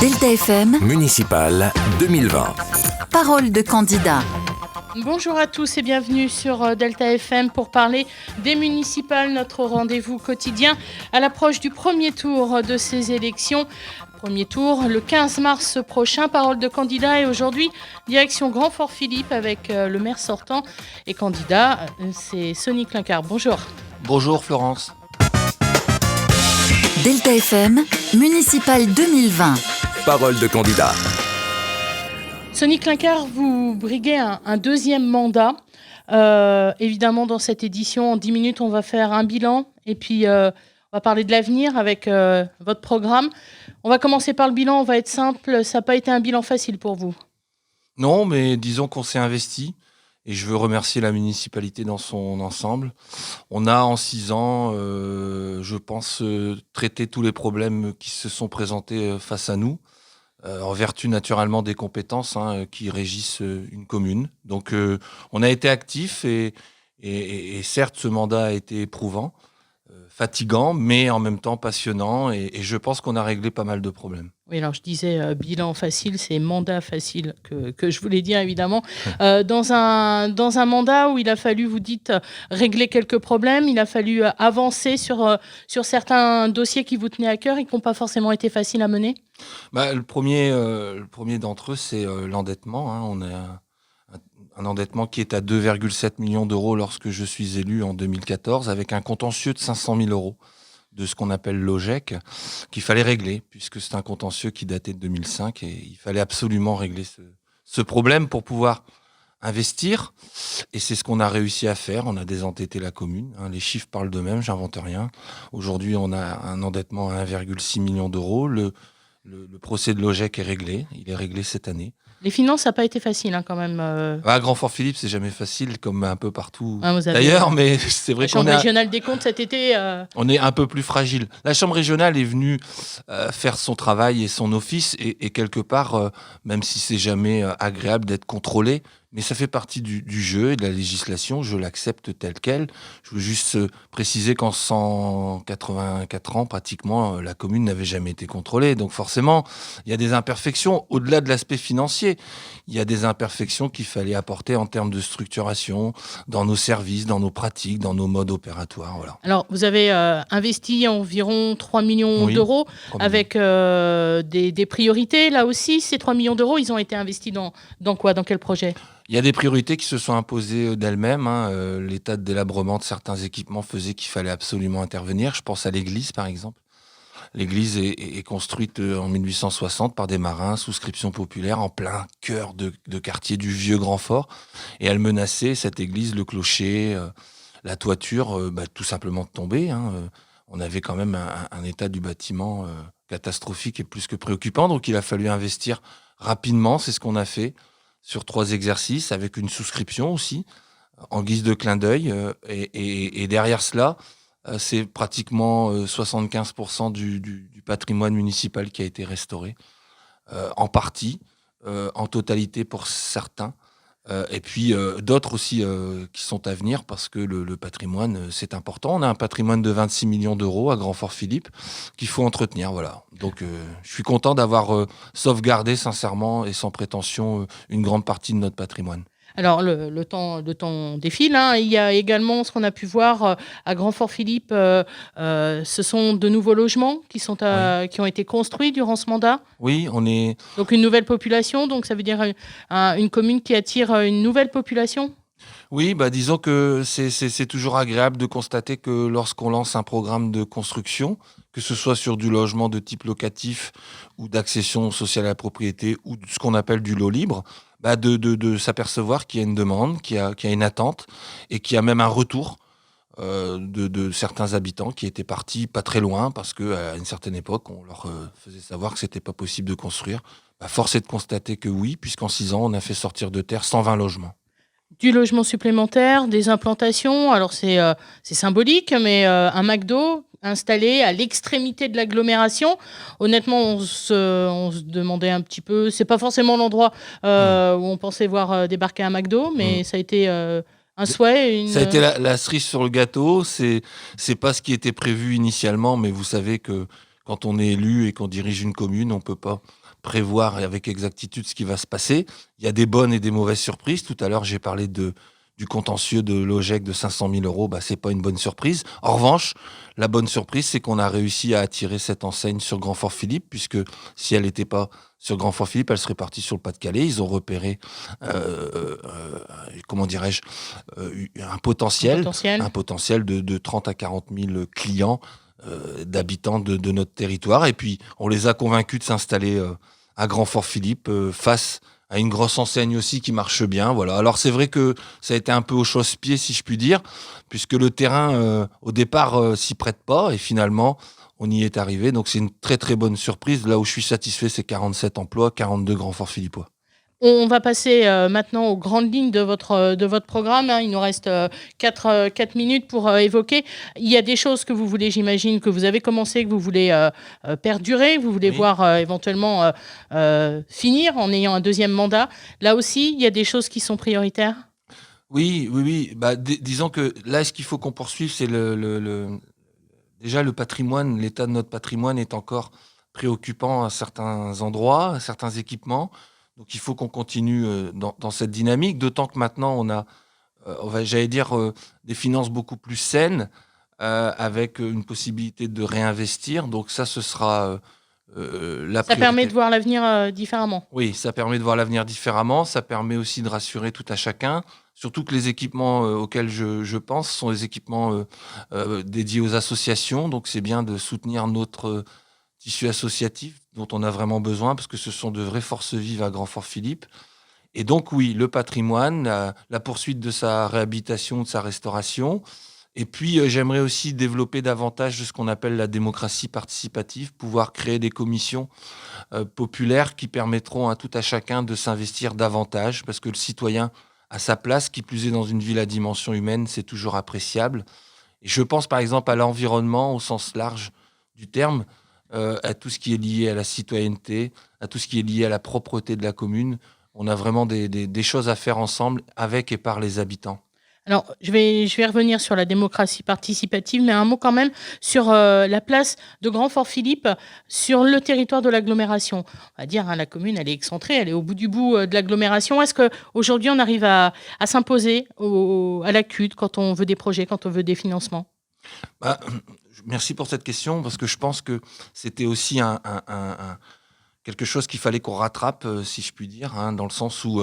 Delta FM, Municipal 2020. parole de candidat. Bonjour à tous et bienvenue sur Delta FM pour parler des municipales, notre rendez-vous quotidien à l'approche du premier tour de ces élections. Premier tour le 15 mars prochain, parole de candidat, et aujourd'hui direction Grand Fort Philippe avec le maire sortant et candidat, c'est Sonny Clincard. Bonjour. Bonjour Florence. Delta FM, Municipal 2020. Parole de candidat. Sonny Clincard, vous briguez un deuxième mandat. Évidemment, dans cette édition, en 10 minutes, on va faire un bilan et puis on va parler de l'avenir avec votre programme. On va commencer par le bilan, on va être simple. Ça n'a pas été un bilan facile pour vous. Non, mais disons qu'on s'est investi et je veux remercier la municipalité dans son ensemble. On a en 6 ans, je pense, traité tous les problèmes qui se sont présentés face à nous. En vertu naturellement des compétences qui régissent une commune. Donc on a été actifs et certes ce mandat a été éprouvant, fatigant, mais en même temps passionnant et je pense qu'on a réglé pas mal de problèmes. Oui, alors je disais bilan facile, c'est mandat facile que je voulais dire évidemment. Dans un mandat où il a fallu, vous dites, régler quelques problèmes, il a fallu avancer sur certains dossiers qui vous tenaient à cœur et qui n'ont pas forcément été faciles à mener. Le premier d'entre eux, c'est l'endettement. On a un endettement qui est à 2,7 millions d'euros lorsque je suis élu en 2014, avec un contentieux de 500 000 euros de ce qu'on appelle l'OGEC, qu'il fallait régler, puisque c'est un contentieux qui datait de 2005, et il fallait absolument régler ce problème pour pouvoir investir, et c'est ce qu'on a réussi à faire. On a désendetté la commune, les chiffres parlent d'eux-mêmes, j'invente rien. Aujourd'hui, on a un endettement à 1,6 million d'euros. Le procès de l'OGEC est réglé, il est réglé cette année. Les finances, ça n'a pas été facile quand même. À Grand Fort Philippe, c'est jamais facile, comme un peu partout Vous avez, d'ailleurs, mais c'est vrai la Chambre régionale des comptes cet été. On est un peu plus fragile. La Chambre régionale est venue faire son travail et son office, et quelque part, même si c'est jamais agréable d'être contrôlé, mais ça fait partie du jeu et de la législation, je l'accepte telle quelle. Je veux juste préciser qu'en 184 ans, pratiquement, la commune n'avait jamais été contrôlée. Donc forcément, il y a des imperfections. Au-delà de l'aspect financier, il y a des imperfections qu'il fallait apporter en termes de structuration, dans nos services, dans nos pratiques, dans nos modes opératoires. Voilà. Alors, vous avez investi environ 3 millions d'euros avec des priorités. Là aussi, ces 3 millions d'euros, ils ont été investis dans quoi ? Dans quel projet ? Il y a des priorités qui se sont imposées d'elles-mêmes. L'état de délabrement de certains équipements faisait qu'il fallait absolument intervenir. Je pense à l'église, par exemple. L'église est construite en 1860 par des marins, souscription populaire, en plein cœur de quartier du vieux Grand Fort. Et elle menaçait, cette église, le clocher, la toiture, tout simplement de tomber. On avait quand même un état du bâtiment catastrophique et plus que préoccupant. Donc il a fallu investir rapidement, c'est ce qu'on a fait, sur 3 exercices, avec une souscription aussi, en guise de clin d'œil. Et derrière cela, c'est pratiquement 75% du patrimoine municipal qui a été restauré, en partie, en totalité pour certains, et puis d'autres aussi qui sont à venir, parce que le patrimoine, c'est important. On a un patrimoine de 26 millions d'euros à Grand Fort Philippe qu'il faut entretenir. Voilà. Donc je suis content d'avoir sauvegardé sincèrement et sans prétention une grande partie de notre patrimoine. Alors, le temps défile. Il y a également ce qu'on a pu voir à Grand Fort Philippe. Ce sont de nouveaux logements qui ont été construits durant ce mandat. Oui, on est... Donc, une nouvelle population. Donc, ça veut dire une commune qui attire une nouvelle population. Oui, disons que c'est toujours agréable de constater que lorsqu'on lance un programme de construction, que ce soit sur du logement de type locatif ou d'accession sociale à la propriété ou de ce qu'on appelle du lot libre, de s'apercevoir qu'il y a une demande, qu'il y a une attente et qu'il y a même un retour de certains habitants qui étaient partis pas très loin parce qu'à une certaine époque, on leur faisait savoir que c'était pas possible de construire. Force est de constater que oui, puisqu'en 6 ans, on a fait sortir de terre 120 logements. Du logement supplémentaire, des implantations. Alors, c'est symbolique, mais un McDo installé à l'extrémité de l'agglomération. Honnêtement, on se demandait un petit peu... C'est pas forcément l'endroit où on pensait voir débarquer un McDo, mais ça a été un souhait. Ça a été la cerise sur le gâteau. C'est pas ce qui était prévu initialement, mais vous savez que quand on est élu et qu'on dirige une commune, on peut pas prévoir avec exactitude ce qui va se passer. Il y a des bonnes et des mauvaises surprises. Tout à l'heure, j'ai parlé du contentieux de l'OGEC de 500 000 euros. C'est pas une bonne surprise. En revanche, la bonne surprise, c'est qu'on a réussi à attirer cette enseigne sur Grand Fort Philippe, puisque si elle n'était pas sur Grand Fort Philippe, elle serait partie sur le Pas-de-Calais. Ils ont repéré, comment dirais-je, un potentiel de 30 à 40 000 clients, d'habitants de notre territoire. Et puis, on les a convaincus de s'installer à Grand Fort Philippe face à une grosse enseigne aussi qui marche bien. Voilà. Alors c'est vrai que ça a été un peu au chausse-pied, si je puis dire, puisque le terrain, au départ, s'y prête pas, et finalement, on y est arrivé. Donc c'est une très très bonne surprise. Là où je suis satisfait, c'est 47 emplois, 42 Grand Fort Philippois. On va passer maintenant aux grandes lignes de votre programme. Il nous reste 4 minutes pour évoquer. Il y a des choses que vous voulez, j'imagine, que vous avez commencé, que vous voulez perdurer, vous voulez voir éventuellement finir en ayant un deuxième mandat. Là aussi, il y a des choses qui sont prioritaires. Oui. Disons que là, ce qu'il faut qu'on poursuive, c'est déjà le patrimoine. L'état de notre patrimoine est encore préoccupant à certains endroits, à certains équipements. Donc il faut qu'on continue dans cette dynamique, d'autant que maintenant on a, des finances beaucoup plus saines, avec une possibilité de réinvestir. Donc ça, ce sera la priorité. Ça permet de voir l'avenir différemment. Oui, ça permet de voir l'avenir différemment. Ça permet aussi de rassurer tout à chacun. Surtout que les équipements auxquels je pense sont les équipements dédiés aux associations. Donc c'est bien de soutenir notre tissu associatif dont on a vraiment besoin, parce que ce sont de vraies forces vives à Grand Fort Philippe. Et donc oui, le patrimoine, la poursuite de sa réhabilitation, de sa restauration. Et puis j'aimerais aussi développer davantage ce qu'on appelle la démocratie participative, pouvoir créer des commissions populaires qui permettront à tout à chacun de s'investir davantage, parce que le citoyen a sa place, qui plus est dans une ville à dimension humaine, c'est toujours appréciable. Et je pense par exemple à l'environnement au sens large du terme, à tout ce qui est lié à la citoyenneté, à tout ce qui est lié à la propreté de la commune. On a vraiment des choses à faire ensemble avec et par les habitants. Alors, je vais revenir sur la démocratie participative, mais un mot quand même sur la place de Grand Fort Philippe sur le territoire de l'agglomération. On va dire, la commune, elle est excentrée, elle est au bout du bout de l'agglomération. Est-ce qu'aujourd'hui, on arrive à s'imposer à la CUD quand on veut des projets, quand on veut des financements ? Merci pour cette question, parce que je pense que c'était aussi quelque chose qu'il fallait qu'on rattrape, si je puis dire, dans le sens où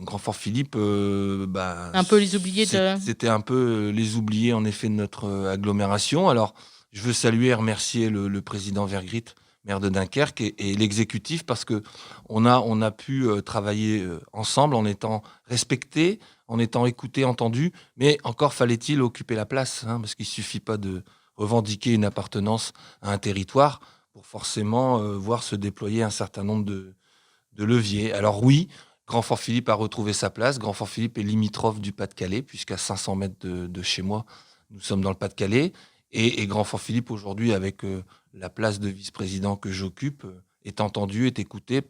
Grand Fort Philippe, un peu les oubliés c'était un peu les oubliés en effet de notre agglomération. Alors, je veux saluer et remercier le président Vergrit, maire de Dunkerque, et l'exécutif, parce que on a pu travailler ensemble en étant respectés, en étant écoutés, entendus, mais encore fallait-il occuper la place, parce qu'il suffit pas de revendiquer une appartenance à un territoire pour forcément voir se déployer un certain nombre de leviers. Alors oui, Grand Fort Philippe a retrouvé sa place. Grand Fort Philippe est limitrophe du Pas-de-Calais, puisqu'à 500 mètres de chez moi, nous sommes dans le Pas-de-Calais. Et Grand Fort Philippe, aujourd'hui, avec la place de vice-président que j'occupe, est entendu, est écouté.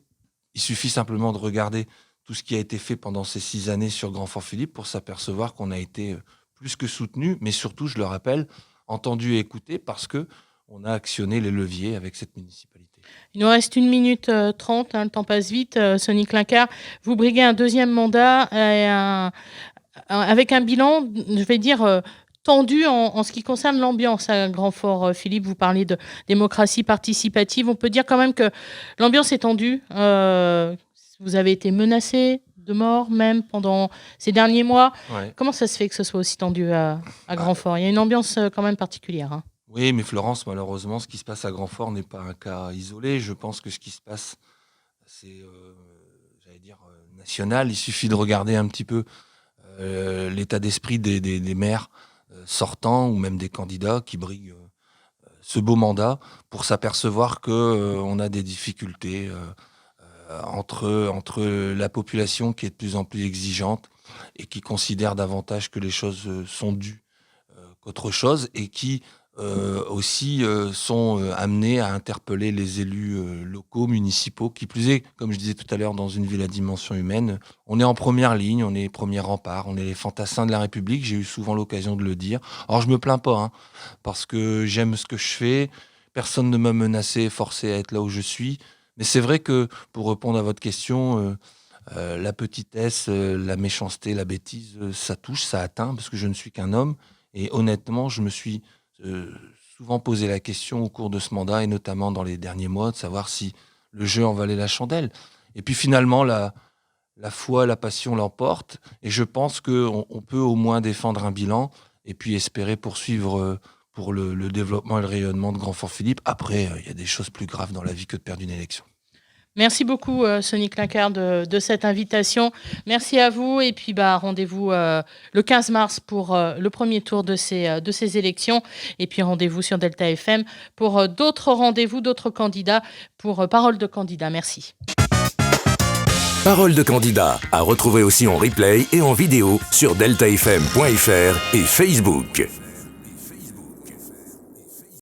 Il suffit simplement de regarder tout ce qui a été fait pendant ces 6 années sur Grand Fort Philippe pour s'apercevoir qu'on a été plus que soutenu, mais surtout, je le rappelle, entendu et écouté, parce qu'on a actionné les leviers avec cette municipalité. Il nous reste 1 minute 30, le temps passe vite. Sonny Clinquart, vous briguez un deuxième mandat avec un bilan, je vais dire, tendu en ce qui concerne l'ambiance à Grand Fort Philippe. Vous parlez de démocratie participative. On peut dire quand même que l'ambiance est tendue. Vous avez été menacé de mort même pendant ces derniers mois. Ouais. Comment ça se fait que ce soit aussi tendu à Grand Fort ? Il y a une ambiance quand même particulière. Oui, mais Florence, malheureusement, ce qui se passe à Grand Fort n'est pas un cas isolé. Je pense que ce qui se passe, c'est, national. Il suffit de regarder un petit peu l'état d'esprit des maires sortants ou même des candidats qui briguent ce beau mandat pour s'apercevoir qu'on a des difficultés entre la population qui est de plus en plus exigeante et qui considère davantage que les choses sont dues qu'autre chose, et qui aussi sont amenés à interpeller les élus locaux, municipaux, qui plus est, comme je disais tout à l'heure, dans une ville à dimension humaine. On est en première ligne, on est les premiers remparts, on est les fantassins de la République, j'ai eu souvent l'occasion de le dire. Alors je me plains pas, parce que j'aime ce que je fais, personne ne m'a menacé, forcé à être là où je suis, Mais c'est vrai que, pour répondre à votre question, la petitesse, la méchanceté, la bêtise, ça touche, ça atteint, parce que je ne suis qu'un homme. Et honnêtement, je me suis souvent posé la question au cours de ce mandat, et notamment dans les derniers mois, de savoir si le jeu en valait la chandelle. Et puis finalement, la foi, la passion l'emportent. Et je pense qu'on peut au moins défendre un bilan et puis espérer poursuivre pour le développement et le rayonnement de Grand Fort-Philippe. Après, il y a des choses plus graves dans la vie que de perdre une élection. Merci beaucoup, Sonny Clinquer, de cette invitation. Merci à vous. Et puis, rendez-vous le 15 mars pour le premier tour de ces élections. Et puis, rendez-vous sur Delta FM pour d'autres rendez-vous, d'autres candidats pour Parole de candidat. Merci. Parole de candidat à retrouver aussi en replay et en vidéo sur deltafm.fr et Facebook.